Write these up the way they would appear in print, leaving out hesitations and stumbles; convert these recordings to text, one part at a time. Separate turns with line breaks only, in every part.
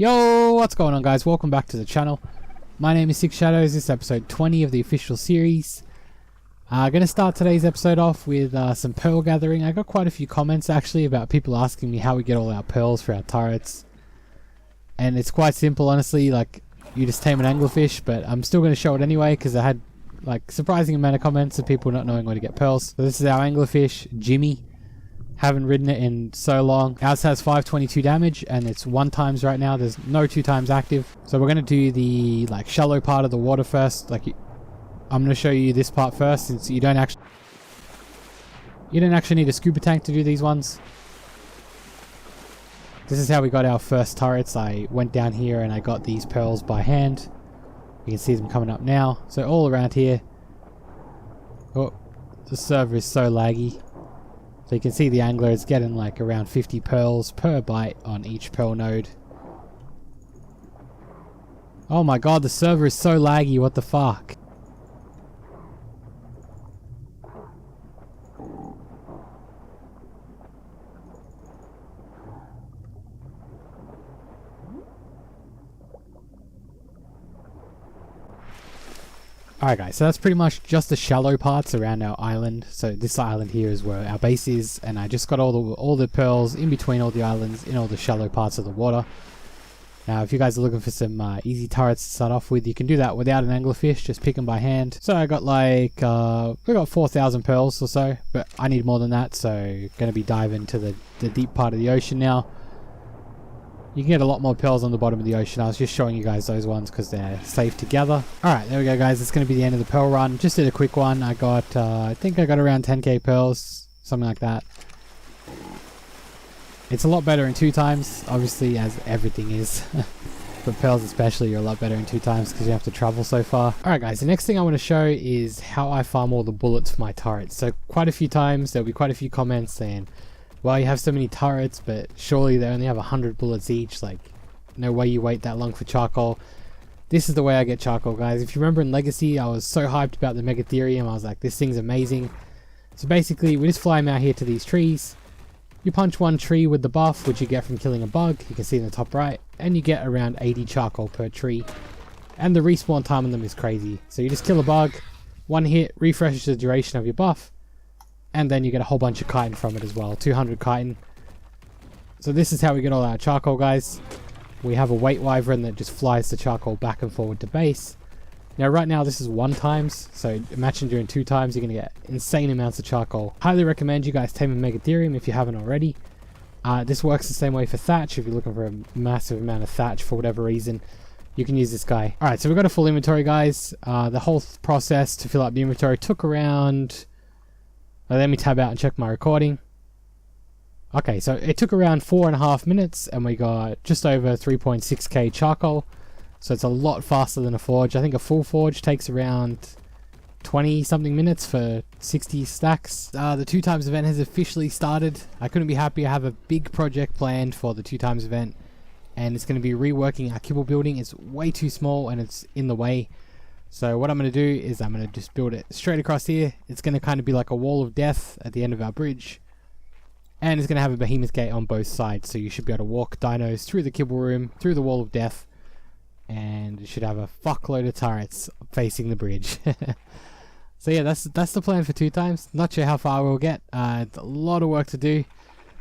Yo, what's going on guys? Welcome back to the channel. My name is SixShadows. This is episode 20 of the official series. I'm going to start today's episode off with some pearl gathering. I got quite a few comments actually about people asking me how we get all our pearls for our turrets. And it's quite simple honestly, like you just tame an anglerfish, but I'm still going to show it anyway because I had like surprising amount of comments of people not knowing where to get pearls. So this is our anglerfish, Jimmy. Haven't ridden it in so long. Ours has 522 damage and it's 1 times right now. There's no 2 times active. So we're going to do the like shallow part of the water first. I'm going to show you this part first since you don't actually need a scuba tank to do these ones. This is how we got our first turrets. I went down here and I got these pearls by hand. You can see them coming up now. So all around here. Oh, the server is so laggy. So you can see the angler is getting like around 50 pearls per bite on each pearl node. Oh my god, the server is so laggy, what the fuck? Alright guys, so that's pretty much just the shallow parts around our island. So this island here is where our base is, and I just got all the pearls in between all the islands in all the shallow parts of the water. Now if you guys are looking for some easy turrets to start off with, you can do that without an anglerfish, just pick them by hand. So I got like, we got 4,000 pearls or so, but I need more than that, so gonna be diving to the deep part of the ocean now. You can get a lot more pearls on the bottom of the ocean. I was just showing you guys those ones because they're safe to gather. Alright, there we go guys. It's going to be the end of the pearl run. Just did a quick one. I got, I think I got around 10k pearls. Something like that. It's a lot better in 2 times. Obviously, as everything is. But pearls especially, you're a lot better in 2 times because you have to travel so far. Alright guys, the next thing I want to show is how I farm all the bullets for my turrets. So quite a few times, there'll be quite a few comments saying, well, you have so many turrets, but surely they only have 100 bullets each. Like, no way you wait that long for charcoal. This is the way I get charcoal, guys. If you remember in Legacy, I was so hyped about the Megatherium. I was like, this thing's amazing. So basically, we just fly them out here to these trees. You punch one tree with the buff, which you get from killing a bug. You can see in the top right. And you get around 80 charcoal per tree. And the respawn time on them is crazy. So you just kill a bug. 1 hit refreshes the duration of your buff. And then you get a whole bunch of chitin from it as well, 200 chitin. So this is how we get all our charcoal, guys. We have a weight wyvern that just flies the charcoal back and forward to base. Now right now this is 1 times, so imagine doing 2 times, you're going to get insane amounts of charcoal. Highly recommend you guys tame a Megatherium if you haven't already. This works the same way for thatch. If you're looking for a massive amount of thatch for whatever reason, you can use this guy. Alright, so we've got a full inventory, guys. The whole process to fill up the inventory took around... let me tab out and check my recording. Okay, so it took around 4.5 minutes and we got just over 3.6k charcoal. So it's a lot faster than a forge. I think a full forge takes around 20 something minutes for 60 stacks. The 2 times event has officially started. I couldn't be happier. I have a big project planned for the 2 times event. And it's going to be reworking our kibble building. It's way too small and it's in the way. So what I'm going to do is I'm going to just build it straight across here. It's going to kind of be like a wall of death at the end of our bridge. And it's going to have a behemoth gate on both sides. So you should be able to walk dinos through the kibble room, through the wall of death. And it should have a fuckload of turrets facing the bridge. So yeah, that's the plan for 2 times. Not sure how far we'll get. It's a lot of work to do.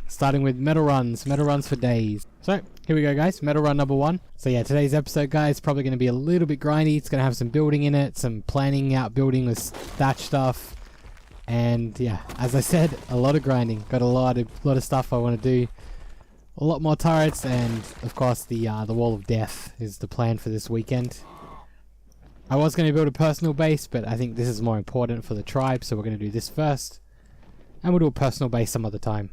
Starting with metal runs for days. So, here we go guys, metal run number 1. So yeah, today's episode guys is probably going to be a little bit grindy. It's going to have some building in it, some planning out building with thatch stuff. And yeah, as I said, a lot of grinding. Got a lot of stuff I want to do. A lot more turrets and of course the wall of death is the plan for this weekend. I was going to build a personal base, but I think this is more important for the tribe, so we're going to do this first. And we'll do a personal base some other time.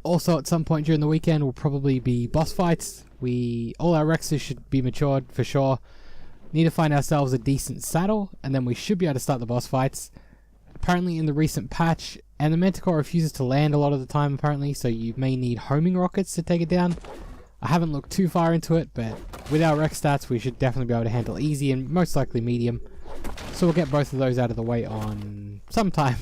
Also, at some point during the weekend will probably be boss fights. All our Rexes should be matured for sure. Need to find ourselves a decent saddle, and then we should be able to start the boss fights. Apparently in the recent patch, and the Manticore refuses to land a lot of the time apparently, so you may need homing rockets to take it down. I haven't looked too far into it, but with our Rex stats we should definitely be able to handle easy and most likely medium. So we'll get both of those out of the way on sometime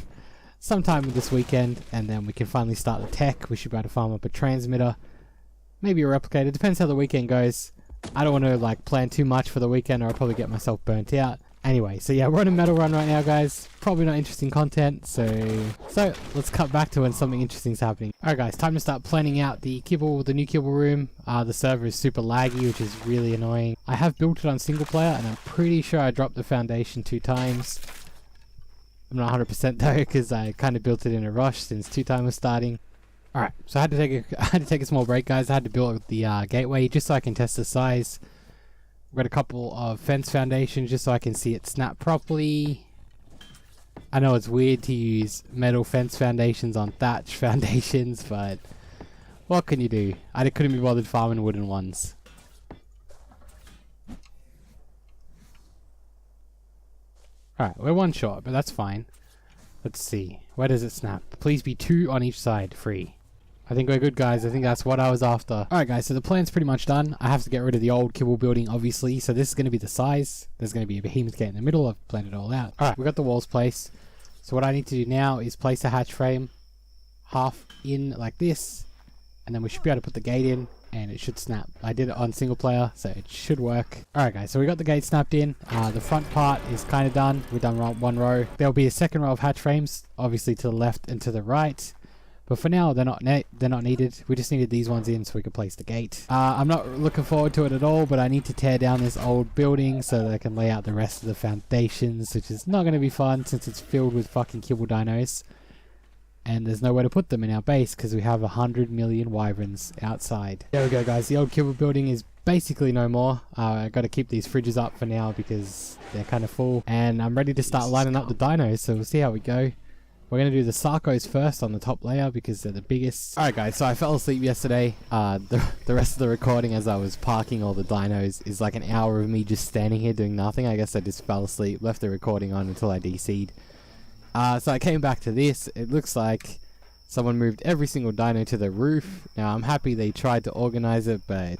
this weekend, and then we can finally start the tech. We should be able to farm up a transmitter maybe a replicator. Depends how the weekend goes. I don't want to like plan too much for the weekend or I'll probably get myself burnt out. Anyway, so yeah, we're on a metal run right now, guys. Probably not interesting content, so let's cut back to when something interesting's happening. Alright guys, time to start planning out the kibble, the new kibble room. The server is super laggy, which is really annoying. I have built it on single player, and I'm pretty sure I dropped the foundation 2 times. I'm not 100% though, because I kind of built it in a rush since 2 time was starting. Alright, so I had to take a small break, guys. I had to build the gateway just so I can test the size. I've got a couple of fence foundations just so I can see it snap properly. I know it's weird to use metal fence foundations on thatch foundations, but what can you do? I couldn't be bothered farming wooden ones. Alright, we're 1 short, but that's fine. Let's see. Where does it snap? Please be 2 on each side, free. I think we're good, guys. I think that's what I was after. Alright guys, so the plan's pretty much done. I have to get rid of the old kibble building, obviously. So this is going to be the size. There's going to be a behemoth gate in the middle. I've planned it all out. Alright, we got the walls placed. So what I need to do now is place a hatch frame half in like this. And then we should be able to put the gate in and it should snap. I did it on single player, so it should work. Alright guys, so we got the gate snapped in. The front part is kind of done. We've done 1 row. There'll be a 2nd row of hatch frames, obviously to the left and to the right. But for now, they're not needed. We just needed these ones in so we could place the gate. I'm not looking forward to it at all, but I need to tear down this old building so that I can lay out the rest of the foundations, which is not going to be fun since it's filled with fucking kibble dinos. And there's nowhere to put them in our base because we have 100 million wyverns outside. There we go, guys. The old kibble building is basically no more. I got to keep these fridges up for now because they're kind of full. And I'm ready to start lining up the dinos, so we'll see how we go. We're going to do the Sarcos first on the top layer because they're the biggest. Alright guys, so I fell asleep yesterday. The rest of the recording as I was parking all the dinos is like an hour of me just standing here doing nothing. I guess I just fell asleep, left the recording on until I DC'd. So I came back to this. It looks like someone moved every single dino to the roof. Now I'm happy they tried to organize it, but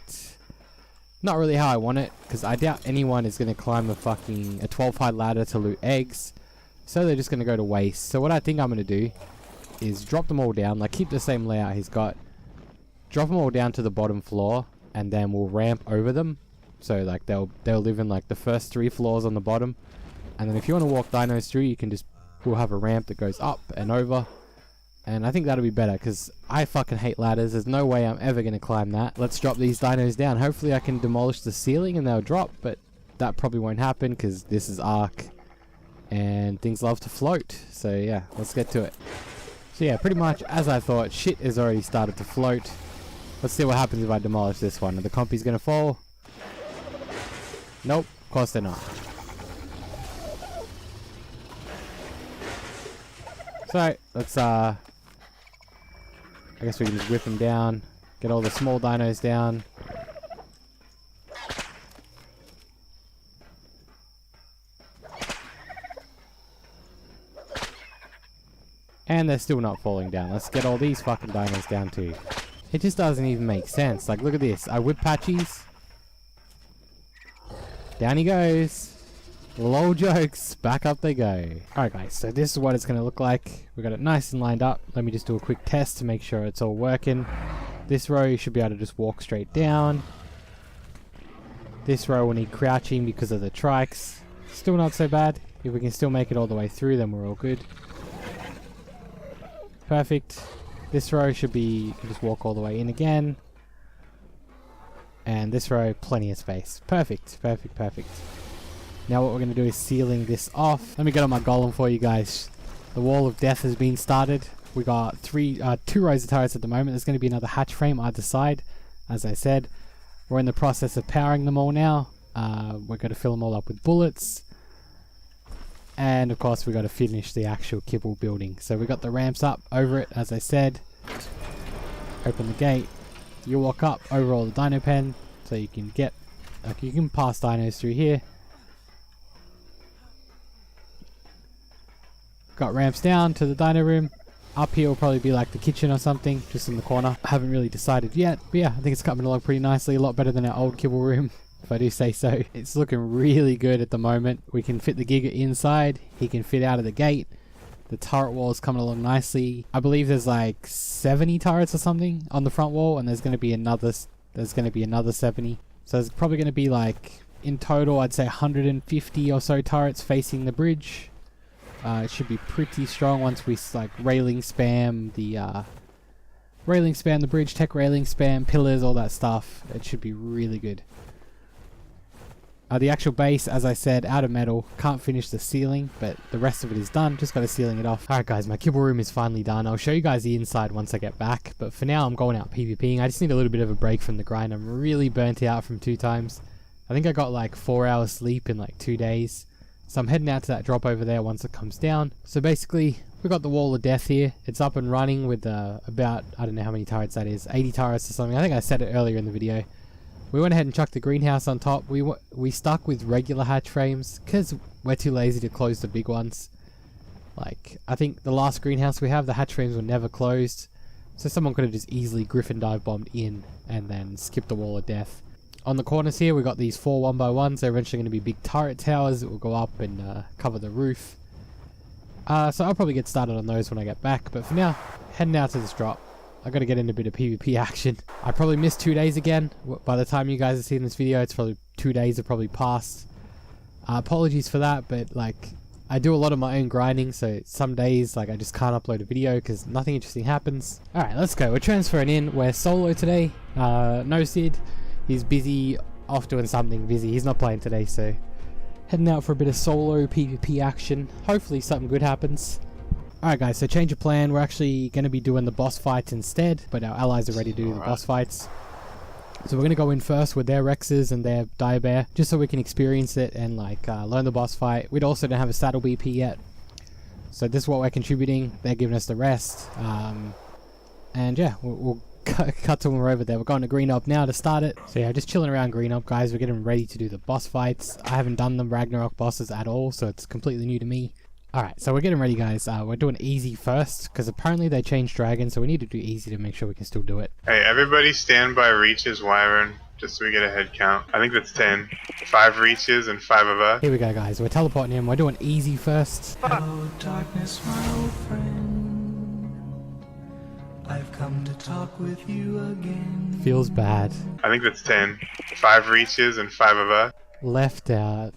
not really how I want it because I doubt anyone is going to climb a 12 height ladder to loot eggs. So they're just going to go to waste. So what I think I'm going to do is drop them all down, like keep the same layout he's got. Drop them all down to the bottom floor and then we'll ramp over them. So like they'll live in like the first 3 floors on the bottom. And then if you want to walk dinos through, we'll have a ramp that goes up and over. And I think that'll be better because I fucking hate ladders. There's no way I'm ever going to climb that. Let's drop these dinos down. Hopefully I can demolish the ceiling and they'll drop, but that probably won't happen because this is Ark. And things love to float. So yeah, let's get to it. So yeah, pretty much as I thought, shit has already started to float. Let's see what happens if I demolish this one. Are the compies gonna fall? Nope, of course they're not. So let's I guess we can just whip them down, get all the small dinos down. And they're still not falling down. Let's get all these fucking dinos down too. It just doesn't even make sense. Like, look at this. I whip patchies. Down he goes. Lol jokes. Back up they go. Alright guys, so this is what it's going to look like. We got it nice and lined up. Let me just do a quick test to make sure it's all working. This row you should be able to just walk straight down. This row will need crouching because of the trikes. Still not so bad. If we can still make it all the way through, then we're all good. Perfect. This row should be, you can just walk all the way in again. And this row, plenty of space. Perfect, perfect, perfect. Now what we're going to do is sealing this off. Let me get on my golem for you guys. The wall of death has been started. We got 2 rows of turrets at the moment. There's going to be another hatch frame either side. As I said, we're in the process of powering them all now. We're going to fill them all up with bullets. And of course we got to finish the actual kibble building. So we got the ramps up over it, as I said. Open the gate. You walk up over all the dino pen, so you can get, like, you can pass dinos through here. Got ramps down to the dino room. Up here will probably be like the kitchen or something, just in the corner. I haven't really decided yet, but yeah, I think it's coming along pretty nicely. A lot better than our old kibble room, if I do say so. It's looking really good at the moment. We can fit the Giga inside. He can fit out of the gate. The turret wall is coming along nicely. I believe there's like 70 turrets or something on the front wall, and there's going to be another 70. So there's probably going to be like, in total, I'd say 150 or so turrets facing the bridge. It should be pretty strong once we like railing spam the bridge, tech railing spam, pillars, all that stuff. It should be really good. The actual base, as I said, out of metal. Can't finish the ceiling, but the rest of it is done. Just got to ceiling it off. Alright guys, my kibble room is finally done. I'll show you guys the inside once I get back. But for now, I'm going out PvPing. I just need a little bit of a break from the grind. I'm really burnt out from 2 times. I think I got like 4 hours sleep in like 2 days. So I'm heading out to that drop over there once it comes down. So basically, we got the wall of death here. It's up and running with about, I don't know how many turrets that is, 80 turrets or something. I think I said it earlier in the video. We went ahead and chucked the greenhouse on top. We stuck with regular hatch frames because we're too lazy to close the big ones. Like, I think the last greenhouse we have, the hatch frames were never closed. So someone could have just easily griffin dive bombed in and then skipped the wall of death. On the corners here, we got these 4 1x1s. They're eventually going to be big turret towers that will go up and cover the roof. So I'll probably get started on those when I get back. But for now, heading out to this drop. I got to get into a bit of PvP action. I probably missed 2 days again. By the time you guys are seeing this video, it's probably 2 days have probably passed. Apologies for that, but like, I do a lot of my own grinding, so some days like I just can't upload a video because nothing interesting happens. Alright, let's go. We're transferring in. We're solo today. No Sid. He's busy off doing something busy. He's not playing today, so heading out for a bit of solo PvP action. Hopefully something good happens. Alright guys, so change of plan. We're actually going to be doing the boss fights instead, but our allies are ready to do the boss fights. So we're going to go in first with their Rexes and their Diabear, just so we can experience it and like learn the boss fight. We also don't have a saddle BP yet, so this is what we're contributing. They're giving us the rest, and yeah, we'll cut to when we're over there. We're going to Green Up now to start it. So yeah, just chilling around Green Up, guys. We're getting ready to do the boss fights. I haven't done the Ragnarok bosses at all, so it's completely new to me. Alright, so we're getting ready, guys. We're doing easy first, because apparently they changed dragons, so we need to do easy to make sure we can still do it.
Hey, everybody stand by Reach's Wyvern, just so we get a head count. I think that's 10. 5 Reaches and 5 of us.
Here we go, guys. We're teleporting in. We're doing easy first.
Hello, darkness, my old friend. I've come to talk with you again.
Feels bad.
I think that's 10. 5 Reaches and 5 of us.
Left out.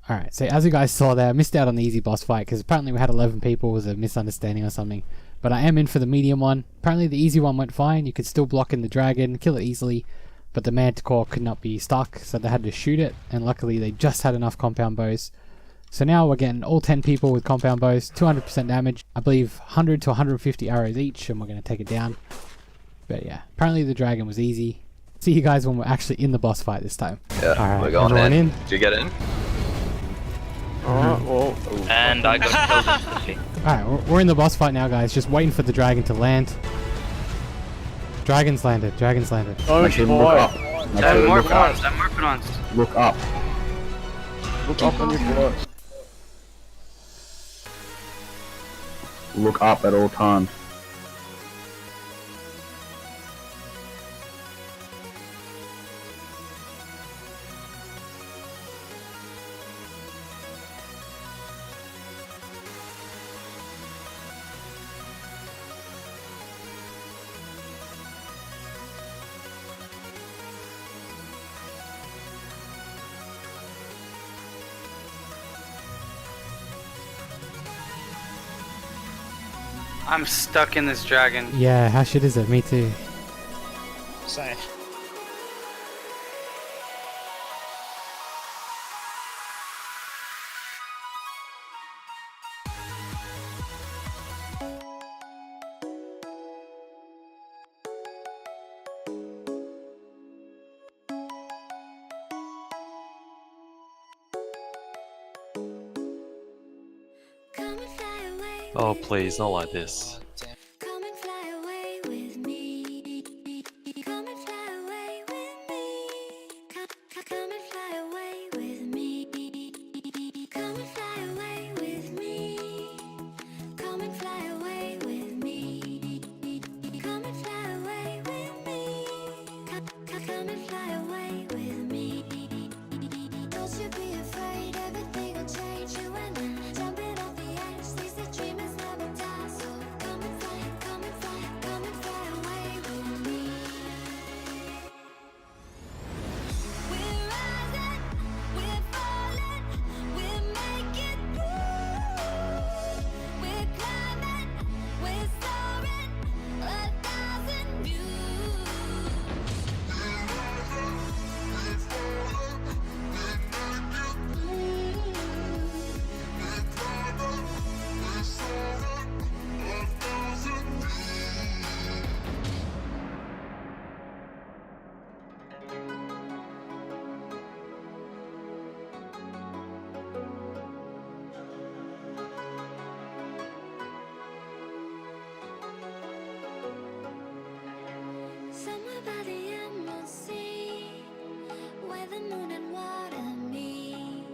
Alright, so as you guys saw there, I missed out on the easy boss fight because apparently we had 11 people. It was a misunderstanding or something. But I am in for the medium one. Apparently the easy one went fine. You could still block in the dragon, kill it easily. But the manticore could not be stuck, so they had to shoot it. And luckily they just had enough compound bows. So now we're getting all 10 people with compound bows, 200% damage. I believe 100 to 150 arrows each, and we're going to take it down. But yeah, apparently the dragon was easy. See you guys when we're actually in the boss fight this time.
Yeah,
Alright,
we're going in. Did you get in?
Well,
and I got killed instantly.
Alright, we're in the boss fight now, guys. Just waiting for the dragon to land. Dragon's landed. Dragon's landed.
oh
Look
boy.
up.
I'm Morphonons. I'm Morphonons.
Look up.
Look up on your board.
Look up at all times.
I'm stuck in this dragon.
Yeah, how shit is it? Me too.
Say.
Oh please, not like this.
Come and fly away with me. Come and fly away with me. Come and fly away with me. Come and fly away with me. Come and fly away with me. Come and fly away with me. Come and fly away with me. Don't you be afraid, everything will change. You and I jumping off the edge. These the dreamers never by the emerald sea, where the moon and water meet,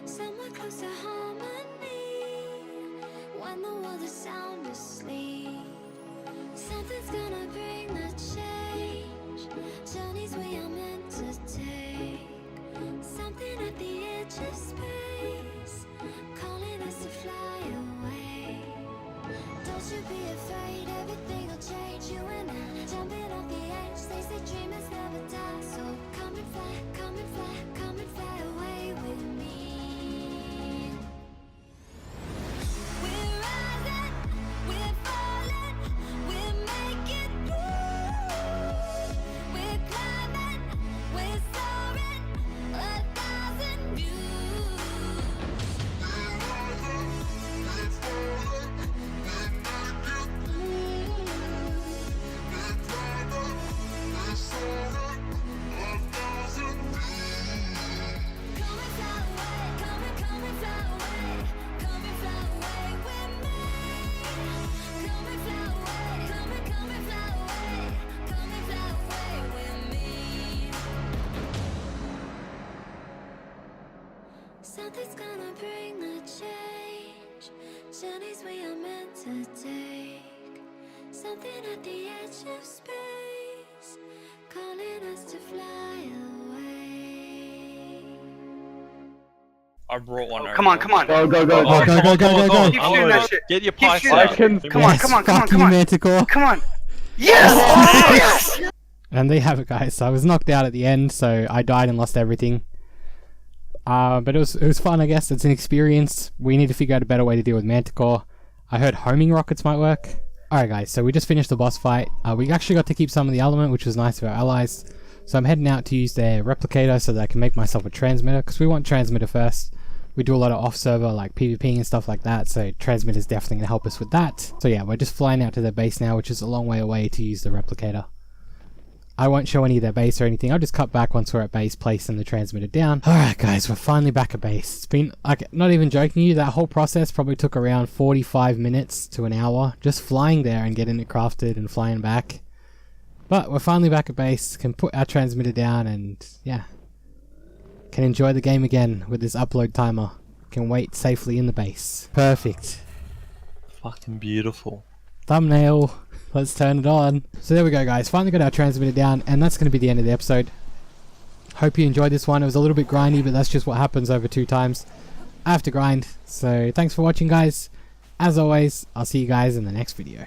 somewhere close to harmony, when the world is sound asleep. Something's gonna bring the change, journeys we are meant to take, something at the edge of space, calling us to fly away. Don't you be afraid, everything will change. You and I, jumping off the edge. They say dreamers never die, so come and fly, come and fly, come and fly away with me. We're rising, we're falling, we're making through. We're climbing, we're soaring, 1,000 views. We're rising, we're falling, we're making through. We're climbing, we're soaring, 1,000 views. Come and fly away, come and fly away, come and fly away with me. Come and fly away, come and fly away, come and fly away with me. Something's gonna bring the change, journeys we are meant to take, something at the edge of space, calling us to fly away.
I brought one over.
Come on, come on.
Go, go,
Go,
go,
go, go, go, go, go.
Keep shooting that shit.
Get your
Keep
pipes
shooting.
out.
can-
Come on, come on, come on,
Fuck
come
you,
on.
Manticore.
Come on. Yes! Yes!
And there you have it, guys. So I was knocked out at the end, so I died and lost everything. But it was fun, I guess. It's an experience. We need to figure out a better way to deal with Manticore. I heard homing rockets might work. Alright guys, so we just finished the boss fight. We actually got to keep some of the element, which was nice of our allies. So I'm heading out to use their replicator so that I can make myself a transmitter, because we want transmitter first. We do a lot of off-server like PvP and stuff like that, so transmitter's definitely going to help us with that. So yeah, we're just flying out to their base now, which is a long way away to use the replicator. I won't show any of their base or anything, I'll just cut back once we're at base, placing the transmitter down. Alright guys, we're finally back at base. It's been, like, not even joking you, that whole process probably took around 45 minutes to an hour, just flying there and getting it crafted and flying back. But we're finally back at base, can put our transmitter down and, yeah, can enjoy the game again with this upload timer. Can wait safely in the base. Perfect.
Fucking beautiful.
Thumbnail. Let's turn it on. So there we go guys, finally got our transmitter down, and that's going to be the end of the episode. Hope you enjoyed this one. It was a little bit grindy, but that's just what happens over 2 times. I have to grind. So thanks for watching guys. As always, I'll see you guys in the next video.